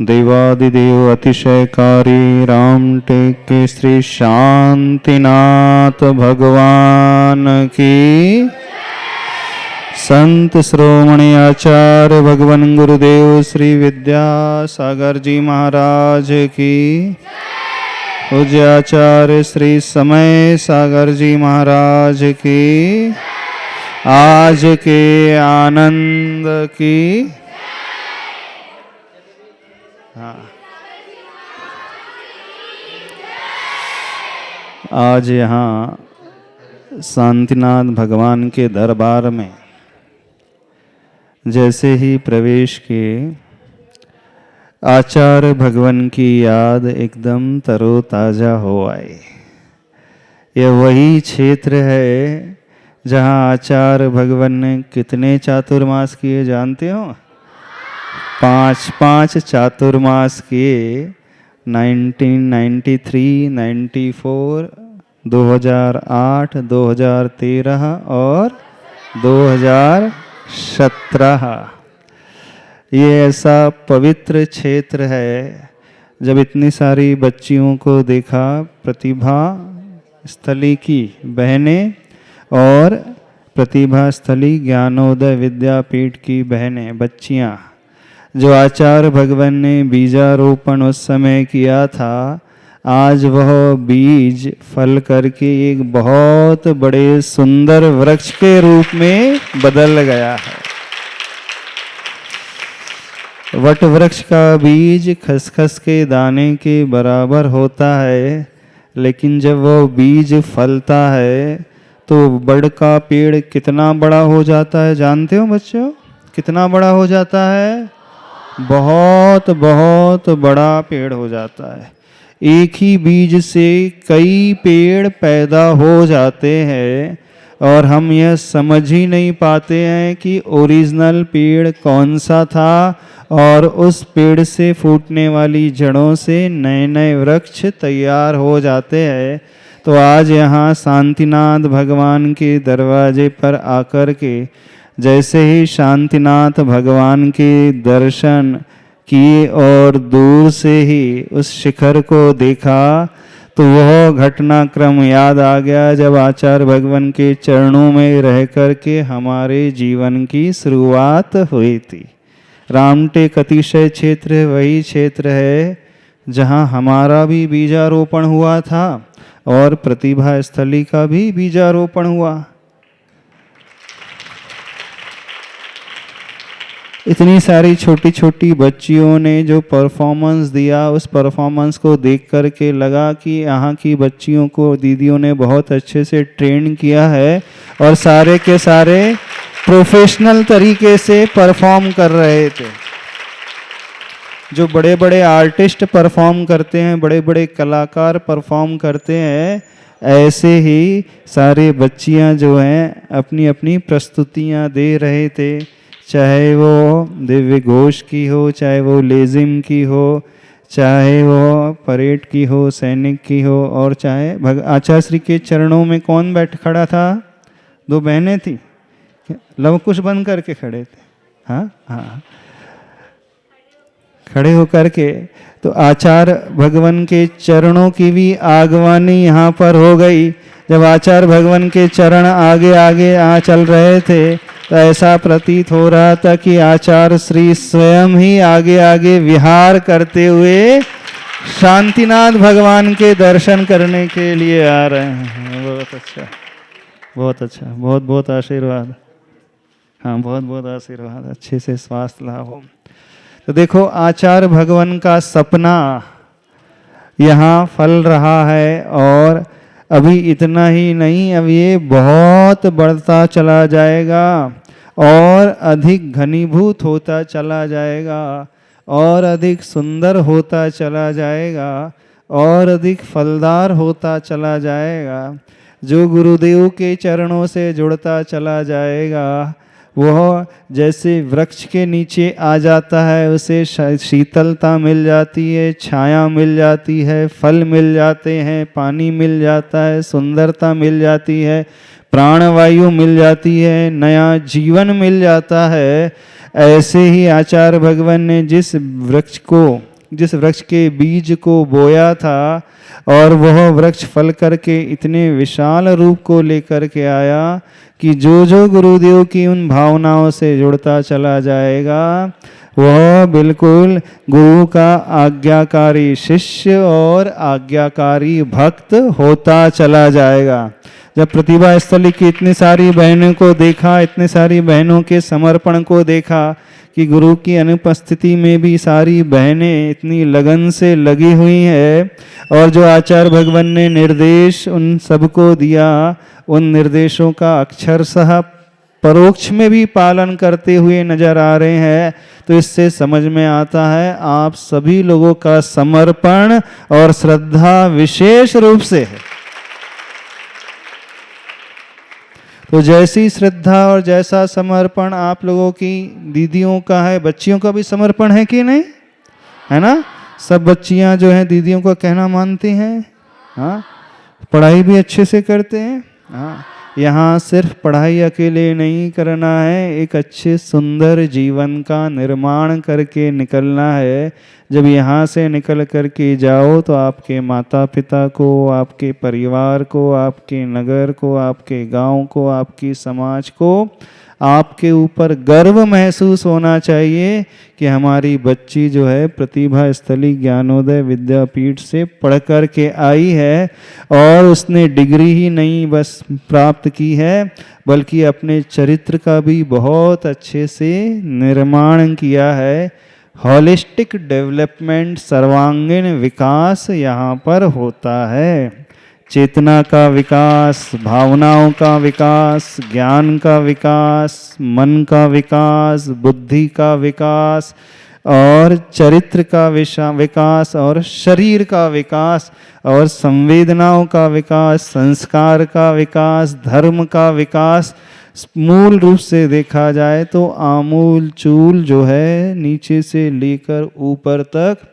देवादिदेव अतिशयकारी रामटेक के श्री शांतिनाथ भगवान की, संत श्रोमणी आचार्य भगवान गुरुदेव श्री विद्यासागर जी महाराज की, पूज्य आचार्य श्री समय सागर जी महाराज की, आज के आनंद की। हाँ, आज यहाँ शांतिनाथ भगवान के दरबार में जैसे ही प्रवेश किए, आचार्य भगवान की याद एकदम तरोताजा हो आई। यह वही क्षेत्र है जहाँ आचार्य भगवान ने कितने चातुर्मास किए जानते हो? 5 चातुर्मास किए। 1993, 94, 2008, 2013 और 2017। ये ऐसा पवित्र क्षेत्र है। जब इतनी सारी बच्चियों को देखा, प्रतिभा स्थली की बहनें और प्रतिभा स्थली ज्ञानोदय विद्यापीठ की बहनें, बच्चियाँ, जो आचार्य भगवान ने बीजारोपण उस समय किया था, आज वह बीज फल करके एक बहुत बड़े सुंदर वृक्ष के रूप में बदल गया है। वट वृक्ष का बीज खसखस के दाने के बराबर होता है, लेकिन जब वह बीज फलता है तो बड़ का पेड़ कितना बड़ा हो जाता है जानते हो बच्चों? कितना बड़ा हो जाता है? बहुत बहुत बड़ा पेड़ हो जाता है। एक ही बीज से कई पेड़ पैदा हो जाते हैं और हम यह समझ ही नहीं पाते हैं कि ओरिजिनल पेड़ कौन सा था और उस पेड़ से फूटने वाली जड़ों से नए नए वृक्ष तैयार हो जाते हैं। तो आज यहाँ शांतिनाथ भगवान के दरवाजे पर आकर के जैसे ही शांतिनाथ भगवान के दर्शन किए और दूर से ही उस शिखर को देखा, तो वह घटनाक्रम याद आ गया जब आचार्य भगवान के चरणों में रह कर के हमारे जीवन की शुरुआत हुई थी। रामटेक अतिशय क्षेत्र वही क्षेत्र है जहाँ हमारा भी बीजारोपण हुआ था और प्रतिभा स्थली का भी बीजारोपण हुआ। इतनी सारी छोटी छोटी बच्चियों ने जो परफॉर्मेंस दिया, उस परफॉर्मेंस को देख कर के लगा कि यहाँ की बच्चियों को दीदियों ने बहुत अच्छे से ट्रेन किया है और सारे के सारे प्रोफेशनल तरीके से परफॉर्म कर रहे थे। जो बड़े बड़े आर्टिस्ट परफॉर्म करते हैं, बड़े बड़े कलाकार परफॉर्म करते हैं, ऐसे ही सारे बच्चियां जो हैं अपनी अपनी प्रस्तुतियां दे रहे थे। चाहे वो दिव्य घोष की हो, चाहे वो लेजिम की हो, चाहे वो परेड की हो, सैनिक की हो, और चाहे आचार्य श्री के चरणों में कौन बैठ खड़ा था? 2 बहनें थी, लव कुश बन करके खड़े थे। हाँ हाँ, खड़े होकर के तो आचार्य भगवान के चरणों की भी आगवानी यहाँ पर हो गई। जब आचार्य भगवान के चरण आगे आगे चल रहे थे तो ऐसा प्रतीत हो रहा था कि आचार्य श्री स्वयं ही आगे आगे विहार करते हुए शांतिनाथ भगवान के दर्शन करने के लिए आ रहे हैं। बहुत अच्छा, बहुत अच्छा, बहुत बहुत आशीर्वाद। हाँ, बहुत बहुत आशीर्वाद। अच्छे से स्वास्थ्य लाभ हो। तो देखो, आचार्य भगवान का सपना यहाँ फल रहा है और अभी इतना ही नहीं, अब ये बहुत बढ़ता चला जाएगा और अधिक घनीभूत होता चला जाएगा और अधिक सुंदर होता चला जाएगा और अधिक फलदार होता चला जाएगा। जो गुरुदेव के चरणों से जुड़ता चला जाएगा, वह जैसे वृक्ष के नीचे आ जाता है, उसे शीतलता मिल जाती है, छाया मिल जाती है, फल मिल जाते हैं, पानी मिल जाता है, सुंदरता मिल जाती है, प्राणवायु मिल जाती है, नया जीवन मिल जाता है। ऐसे ही आचार्य भगवान ने जिस वृक्ष को जिस वृक्ष के बीज को बोया था और वह वृक्ष फल करके इतने विशाल रूप को लेकर के आया कि जो जो गुरुदेव की उन भावनाओं से जुड़ता चला जाएगा वह बिल्कुल गुरु का आज्ञाकारी शिष्य और आज्ञाकारी भक्त होता चला जाएगा। जब प्रतिभा स्थली की इतनी सारी बहनों को देखा, इतनी सारी बहनों के समर्पण को देखा कि गुरु की अनुपस्थिति में भी सारी बहनें इतनी लगन से लगी हुई है और जो आचार्य भगवान ने निर्देश उन सबको दिया, उन निर्देशों का अक्षरशः परोक्ष में भी पालन करते हुए नजर आ रहे हैं, तो इससे समझ में आता है आप सभी लोगों का समर्पण और श्रद्धा विशेष रूप से है। तो जैसी श्रद्धा और जैसा समर्पण आप लोगों की दीदियों का है, बच्चियों का भी समर्पण है कि नहीं, है ना? सब बच्चियां जो हैं दीदियों का कहना मानती हैं, हाँ, पढ़ाई भी अच्छे से करते हैं, हाँ। यहाँ सिर्फ पढ़ाई अकेले नहीं करना है, एक अच्छे सुंदर जीवन का निर्माण करके निकलना है। जब यहाँ से निकल करके जाओ तो आपके माता पिता को, आपके परिवार को, आपके नगर को, आपके गांव को, आपकी समाज को आपके ऊपर गर्व महसूस होना चाहिए कि हमारी बच्ची जो है प्रतिभा स्थली ज्ञानोदय विद्यापीठ से पढ़ कर के आई है और उसने डिग्री ही नहीं बस प्राप्त की है बल्कि अपने चरित्र का भी बहुत अच्छे से निर्माण किया है। होलिस्टिक डेवलपमेंट, सर्वांगीण विकास यहाँ पर होता है। चेतना का विकास, भावनाओं का विकास, ज्ञान का विकास, मन का विकास, बुद्धि का विकास और चरित्र का विकास और शरीर का विकास और संवेदनाओं का विकास, संस्कार का विकास, धर्म का विकास, मूल रूप से देखा जाए तो आमूल चूल जो है नीचे से लेकर ऊपर तक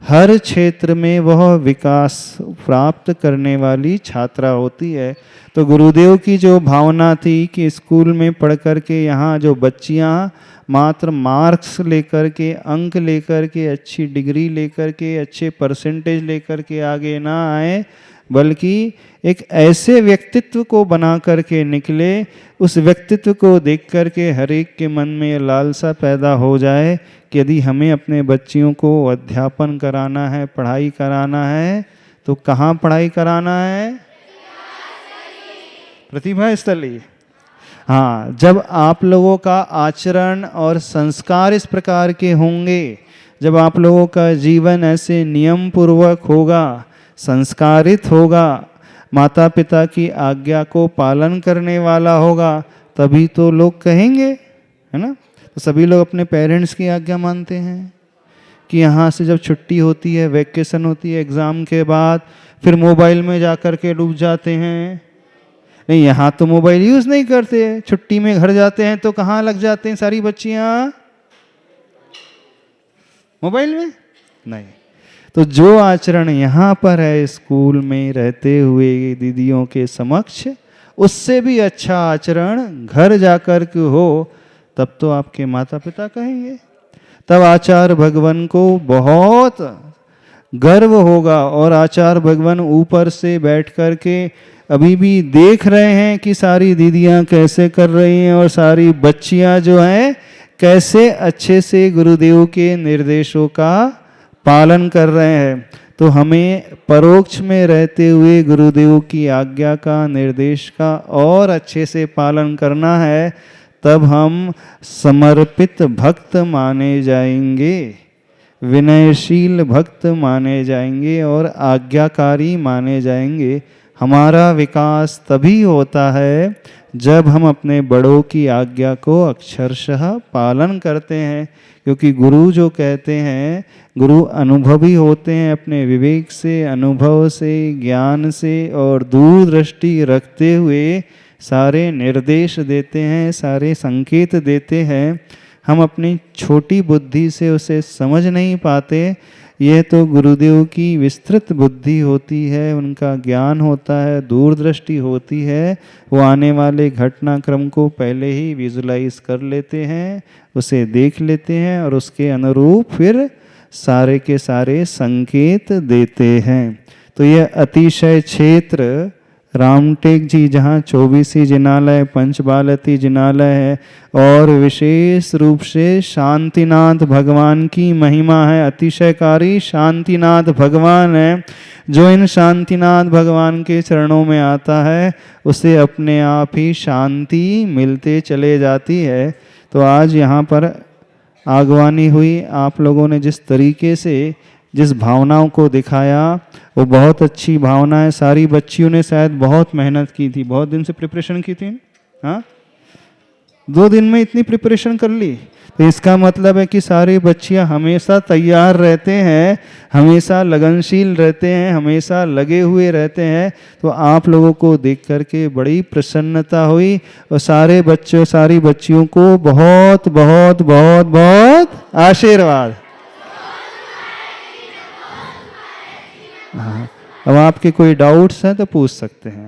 हर क्षेत्र में वह विकास प्राप्त करने वाली छात्रा होती है। तो गुरुदेव की जो भावना थी कि स्कूल में पढ़ कर के यहाँ जो बच्चियाँ मात्र मार्क्स लेकर के, अंक लेकर के, अच्छी डिग्री लेकर के, अच्छे परसेंटेज लेकर के आगे ना आए बल्कि एक ऐसे व्यक्तित्व को बना करके निकले, उस व्यक्तित्व को देख करके हर एक के मन में लालसा पैदा हो जाए कि यदि हमें अपने बच्चियों को अध्यापन कराना है, पढ़ाई कराना है तो कहाँ पढ़ाई कराना है? प्रतिभा स्थली। हाँ, जब आप लोगों का आचरण और संस्कार इस प्रकार के होंगे, जब आप लोगों का जीवन ऐसे नियम पूर्वक होगा, संस्कारित होगा, माता पिता की आज्ञा को पालन करने वाला होगा, तभी तो लोग कहेंगे, है ना? तो सभी लोग अपने पेरेंट्स की आज्ञा मानते हैं कि यहाँ से जब छुट्टी होती है, वैकेशन होती है एग्ज़ाम के बाद, फिर मोबाइल में जा कर के डूब जाते हैं। नहीं, यहाँ तो मोबाइल यूज़ नहीं करते, छुट्टी में घर जाते हैं तो कहाँ लग जाते हैं सारी बच्चियाँ? मोबाइल में? नहीं। तो जो आचरण यहाँ पर है स्कूल में रहते हुए दीदियों के समक्ष, उससे भी अच्छा आचरण घर जाकर के हो, तब तो आपके माता पिता कहेंगे, तब आचार्य भगवान को बहुत गर्व होगा। और आचार्य भगवान ऊपर से बैठ कर के अभी भी देख रहे हैं कि सारी दीदियाँ कैसे कर रही हैं और सारी बच्चियाँ जो हैं कैसे अच्छे से गुरुदेव के निर्देशों का पालन कर रहे हैं। तो हमें परोक्ष में रहते हुए गुरुदेव की आज्ञा का, निर्देश का और अच्छे से पालन करना है, तब हम समर्पित भक्त माने जाएंगे, विनयशील भक्त माने जाएंगे और आज्ञाकारी माने जाएंगे। हमारा विकास तभी होता है जब हम अपने बड़ों की आज्ञा को अक्षरशः पालन करते हैं, क्योंकि गुरु जो कहते हैं, गुरु अनुभवी होते हैं, अपने विवेक से, अनुभव से, ज्ञान से और दूरदृष्टि रखते हुए सारे निर्देश देते हैं, सारे संकेत देते हैं। हम अपनी छोटी बुद्धि से उसे समझ नहीं पाते। यह तो गुरुदेव की विस्तृत बुद्धि होती है, उनका ज्ञान होता है, दूरदृष्टि होती है। वो आने वाले घटनाक्रम को पहले ही विजुलाइज कर लेते हैं, उसे देख लेते हैं और उसके अनुरूप फिर सारे के सारे संकेत देते हैं। तो यह अतिशय क्षेत्र रामटेक जी जहाँ 24 जिनालय, पंचबालती जिनालय है, और विशेष रूप से शांतिनाथ भगवान की महिमा है। अतिशयकारी शांतिनाथ भगवान है। जो इन शांतिनाथ भगवान के चरणों में आता है उसे अपने आप ही शांति मिलते चले जाती है। तो आज यहाँ पर आगवानी हुई, आप लोगों ने जिस तरीके से जिस भावनाओं को दिखाया वो बहुत अच्छी भावना है। सारी बच्चियों ने शायद बहुत मेहनत की थी, बहुत दिन से प्रिपरेशन की थी। हाँ, 2 दिन में इतनी प्रिपरेशन कर ली। तो इसका मतलब है कि सारी बच्चियां हमेशा तैयार रहते हैं, हमेशा लगनशील रहते हैं, हमेशा लगे हुए रहते हैं। तो आप लोगों को देख करके बड़ी प्रसन्नता हुई, और सारे बच्चों सारी बच्चियों को बहुत बहुत बहुत बहुत आशीर्वाद। हाँ, अब आपके कोई डाउट्स हैं तो पूछ सकते हैं।